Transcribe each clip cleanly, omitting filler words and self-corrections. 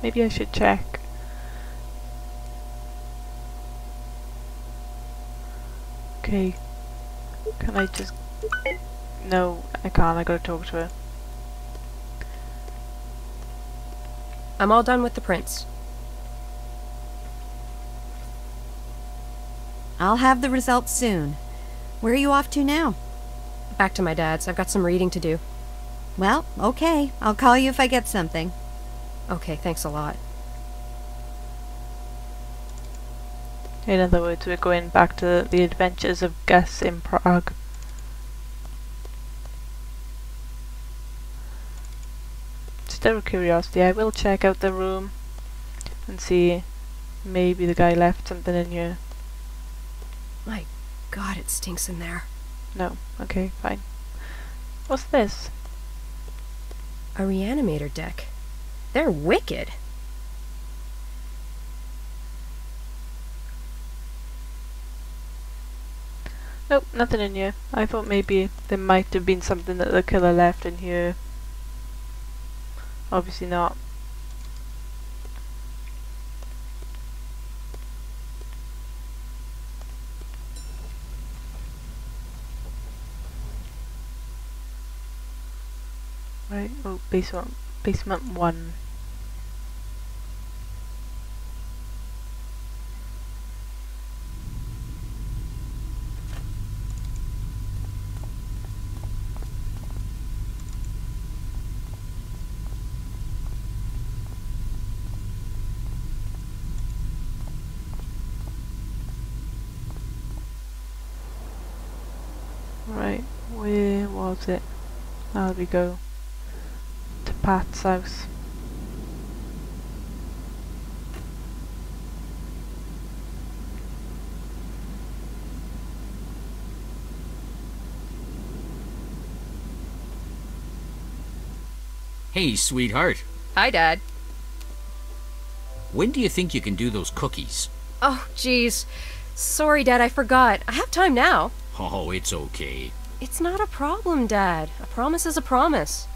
Maybe I should check. Okay, can I just... No, I can't, I gotta talk to her. I'm all done with the prints. I'll have the results soon. Where are you off to now? Back to my dad's. I've got some reading to do. Well, okay. I'll call you if I get something. Okay, thanks a lot. In other words, we're going back to the adventures of Gus in Prague. Just out of curiosity, I will check out the room and see maybe the guy left something in here. My God, it stinks in there. No, okay, fine. What's this? A reanimator deck. They're wicked. Nope, nothing in here. I thought maybe there might have been something that the killer left in here. Obviously not. Right, oh, basement 1. Right, where was it? There we go. To Pat's house. Hey, sweetheart. Hi, Dad. When do you think you can do those cookies? Oh, jeez. Sorry, Dad, I forgot. I have time now. Oh, it's okay. It's not a problem, Dad. A promise is a promise.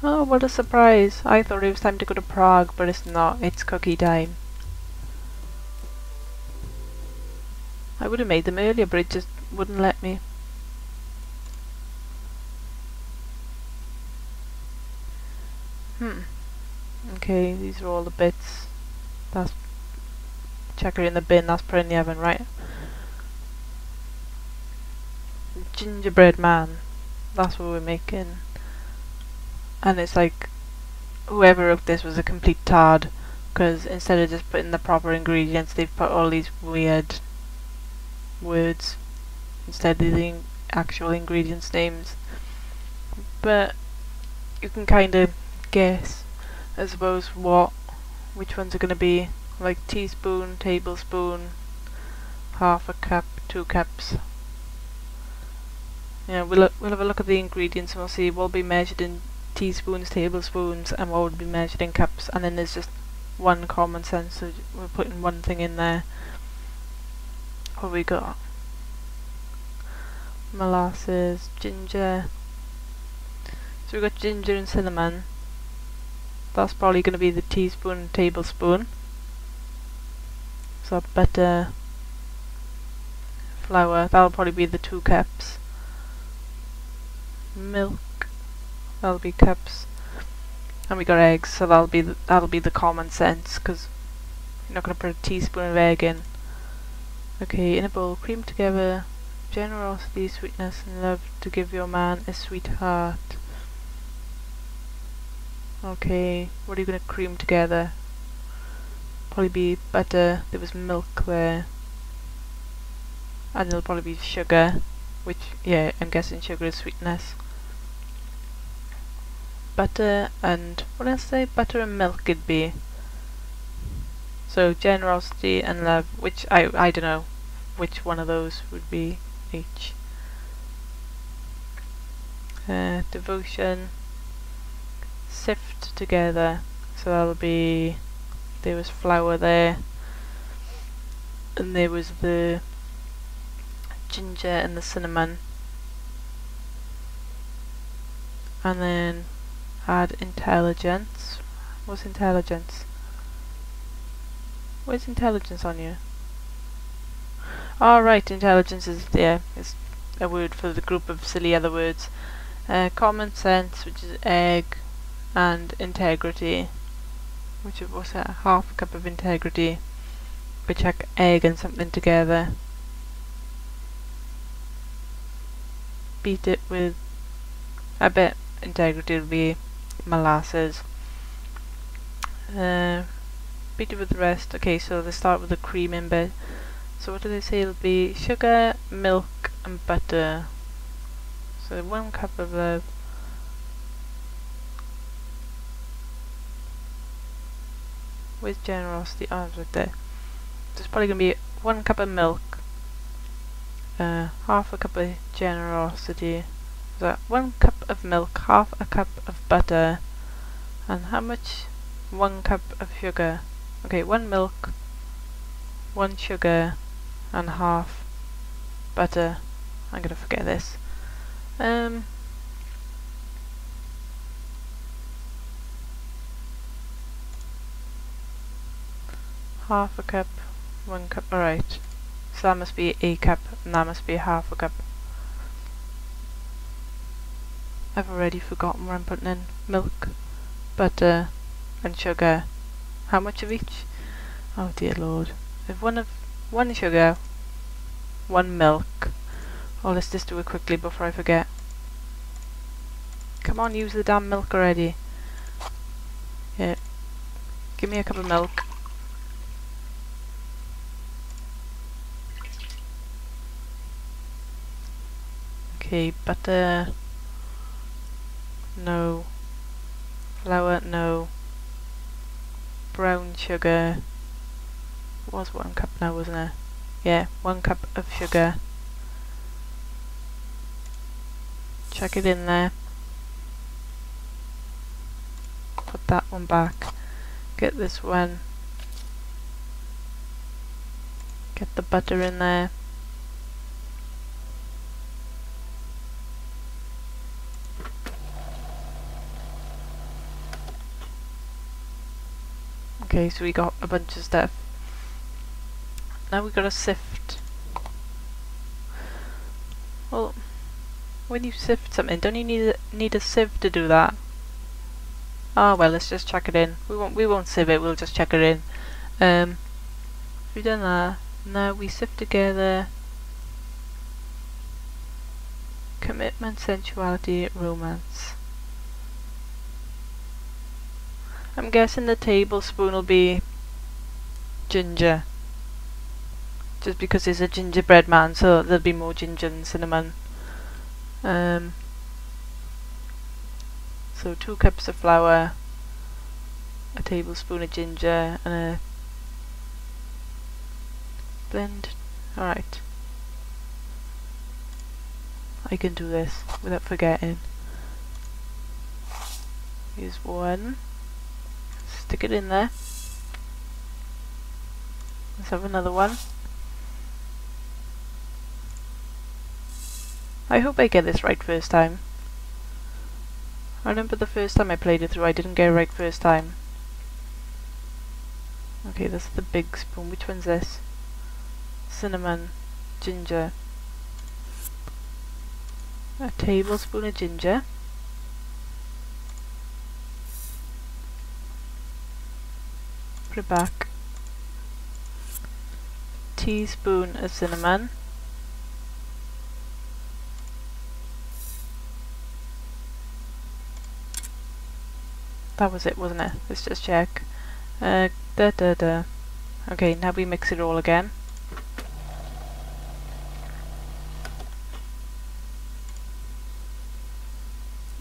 Oh, what a surprise. I thought it was time to go to Prague, but it's not. It's cookie time. I would have made them earlier, but it just wouldn't let me. Okay, these are all the bits. That's... Check her in the bin, that's put in the oven, right? Gingerbread man. That's what we're making. And it's like, whoever wrote this was a complete tard, because instead of just putting the proper ingredients, they've put all these weird words instead of the actual ingredients names. But you can kind of guess, I suppose, which ones are going to be, like teaspoon, tablespoon, half a cup, 2 cups. Yeah, we'll have a look at the ingredients and we'll see what will be measured in teaspoons, tablespoons, and what would be measured in cups. And then there's just one common sense, so we're putting one thing in there. What have we got? Molasses, ginger. So we've got ginger and cinnamon. That's probably going to be the teaspoon and tablespoon. So butter, flour, that'll probably be the 2 cups. Milk, that'll be cups. And we got eggs, so that'll be the common sense, because you're not going to put a teaspoon of egg in. Okay, in a bowl, cream together generosity, sweetness, and love to give your man a sweetheart. Okay, what are you going to cream together? Probably be butter, there was milk there, and there'll probably be sugar, which, yeah, I'm guessing sugar is sweetness. Butter and, what else say? Butter and milk it'd be. So generosity and love, which I don't know which one of those would be each. Devotion, sift together, so that'll be, there was flour there, and there was the ginger and the cinnamon, and then Add intelligence. What's intelligence? Where's intelligence on you? Oh, right, intelligence is there. It's a word for the group of silly other words. Common sense, which is egg, and integrity, which is what's that? Half a cup of integrity. We check egg and something together. Beat it with, I bet integrity will be molasses. Beat it with the rest. Okay, so they start with the cream in bit. So what do they say? It'll be sugar, milk, and butter. So 1 cup of where's generosity? Oh, it's right there. There's probably gonna be 1 cup of milk, half a cup of generosity. So 1 cup of milk, half a cup of butter, and how much? 1 cup of sugar. Okay, 1 milk, 1 sugar, and half butter. I'm gonna forget this. Half a cup, 1 cup. Alright. So that must be a cup, and that must be half a cup. I've already forgotten what I'm putting in. Milk, butter, and sugar. How much of each? Oh dear lord. If one sugar, 1 milk. Oh, let's just do it quickly before I forget. Come on, use the damn milk already. Yeah. Give me a cup of milk. Okay, butter. No. Flour, no. Brown sugar. It was 1 cup now, wasn't it? Yeah, 1 cup of sugar. Chuck it in there. Put that one back. Get this one. Get the butter in there. Okay, so we got a bunch of stuff. Now we got to sift. Well, when you sift something, don't you need a sieve to do that? Oh well, let's just chuck it in. We won't sieve it. We'll just chuck it in. We've done that. Now we sift together. Commitment, sensuality, romance. I'm guessing the tablespoon will be ginger. Just because he's a gingerbread man, so there'll be more ginger than cinnamon. So 2 cups of flour, a tablespoon of ginger, and a blend. Alright. I can do this without forgetting. Here's 1. Stick it in there. Let's have another one. I hope I get this right first time. I remember the first time I played it through, I didn't get it right first time. Okay, that's the big spoon. Which one's this? Cinnamon, ginger. A tablespoon of ginger. Put it back. Teaspoon of cinnamon. That was it, wasn't it? Let's just check. Okay, now we mix it all again.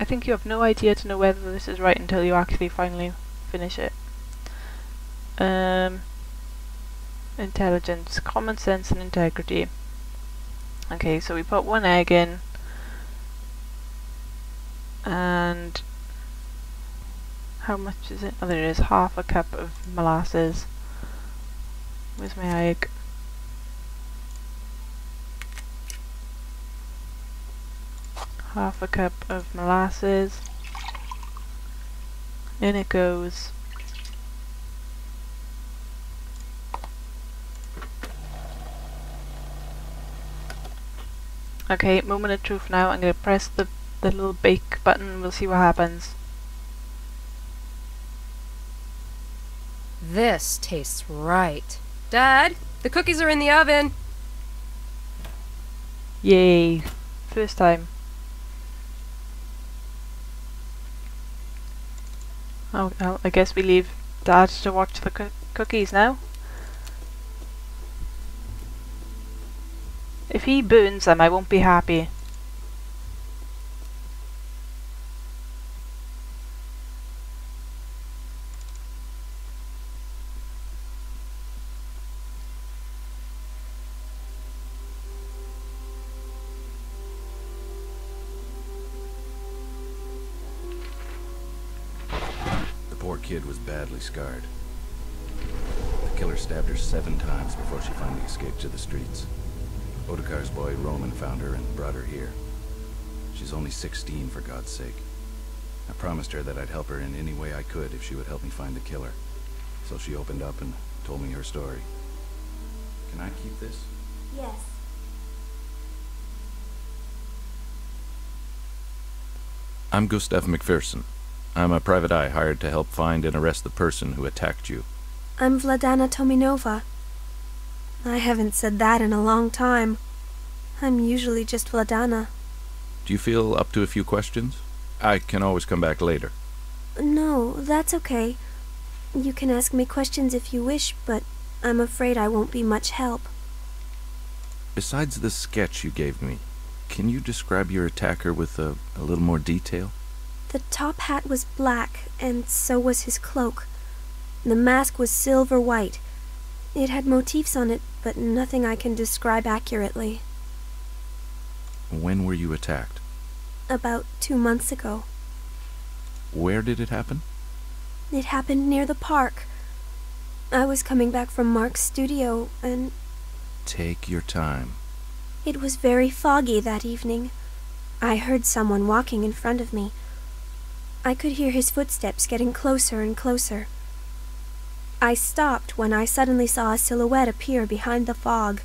I think you have no idea to know whether this is right until you actually finally finish it. Intelligence, common sense and integrity. Okay, so we put 1 egg in. And how much is it? Oh, there it is. Half a cup of molasses. Where's my egg? Half a cup of molasses. In it goes. Okay, moment of truth now. I'm gonna press the little bake button. We'll see what happens. This tastes right. Dad, the cookies are in the oven. Yay! First time. Oh, well, I guess we leave Dad to watch the cookies now. If he burns them, I won't be happy. The poor kid was badly scarred. The killer stabbed her 7 times before she finally escaped to the streets. Otakar's boy Roman found her and brought her here. She's only 16, for God's sake. I promised her that I'd help her in any way I could if she would help me find the killer. So she opened up and told me her story. Can I keep this? Yes. I'm Gustav McPherson. I'm a private eye hired to help find and arrest the person who attacked you. I'm Vladana Tominova. I haven't said that in a long time. I'm usually just Vladana. Do you feel up to a few questions? I can always come back later. No, that's okay. You can ask me questions if you wish, but I'm afraid I won't be much help. Besides the sketch you gave me, can you describe your attacker with a little more detail? The top hat was black, and so was his cloak. The mask was silver white. It had motifs on it, but nothing I can describe accurately. When were you attacked? About 2 months ago. Where did it happen? It happened near the park. I was coming back from Mark's studio, and Take your time. it was very foggy that evening. I heard someone walking in front of me. I could hear his footsteps getting closer and closer. I stopped when I suddenly saw a silhouette appear behind the fog.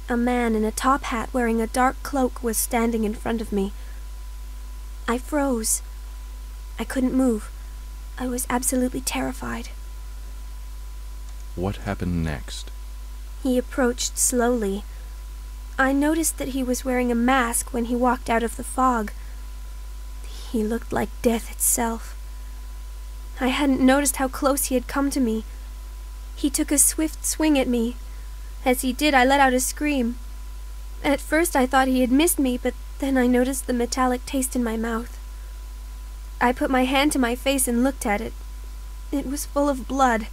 A man in a top hat wearing a dark cloak was standing in front of me. I froze. I couldn't move. I was absolutely terrified. What happened next? He approached slowly. I noticed that he was wearing a mask when he walked out of the fog. He looked like death itself. I hadn't noticed how close he had come to me. He took a swift swing at me. As he did, I let out a scream. At first I thought he had missed me, but then I noticed the metallic taste in my mouth. I put my hand to my face and looked at it. It was full of blood.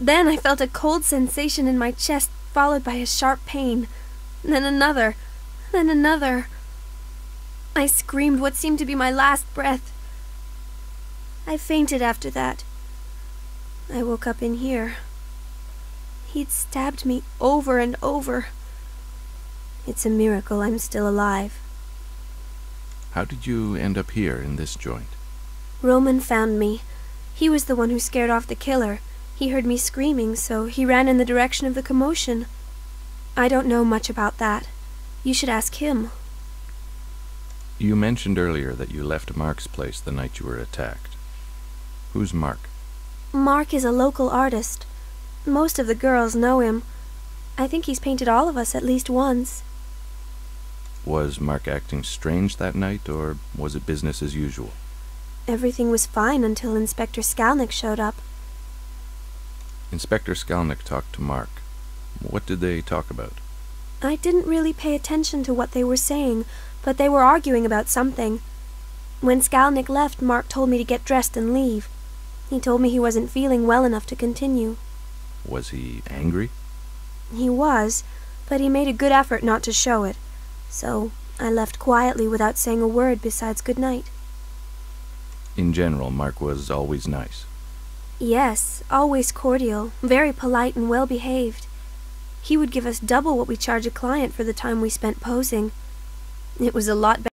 Then I felt a cold sensation in my chest, followed by a sharp pain. Then another. Then another. I screamed what seemed to be my last breath. I fainted after that. I woke up in here. He'd stabbed me over and over. It's a miracle I'm still alive. How did you end up here in this joint? Roman found me. He was the one who scared off the killer. He heard me screaming, so he ran in the direction of the commotion. I don't know much about that. You should ask him. You mentioned earlier that you left Mark's place the night you were attacked. Who's Mark? Mark is a local artist. Most of the girls know him. I think he's painted all of us at least once. Was Mark acting strange that night, or was it business as usual? Everything was fine until Inspector Skalnick showed up. Inspector Skalnick talked to Mark. What did they talk about? I didn't really pay attention to what they were saying, but they were arguing about something. When Skalnick left, Mark told me to get dressed and leave. He told me he wasn't feeling well enough to continue. Was he angry? He was, but he made a good effort not to show it. So I left quietly without saying a word besides good night. In general, Mark was always nice. Yes, always cordial, very polite and well-behaved. He would give us double what we charge a client for the time we spent posing. It was a lot better.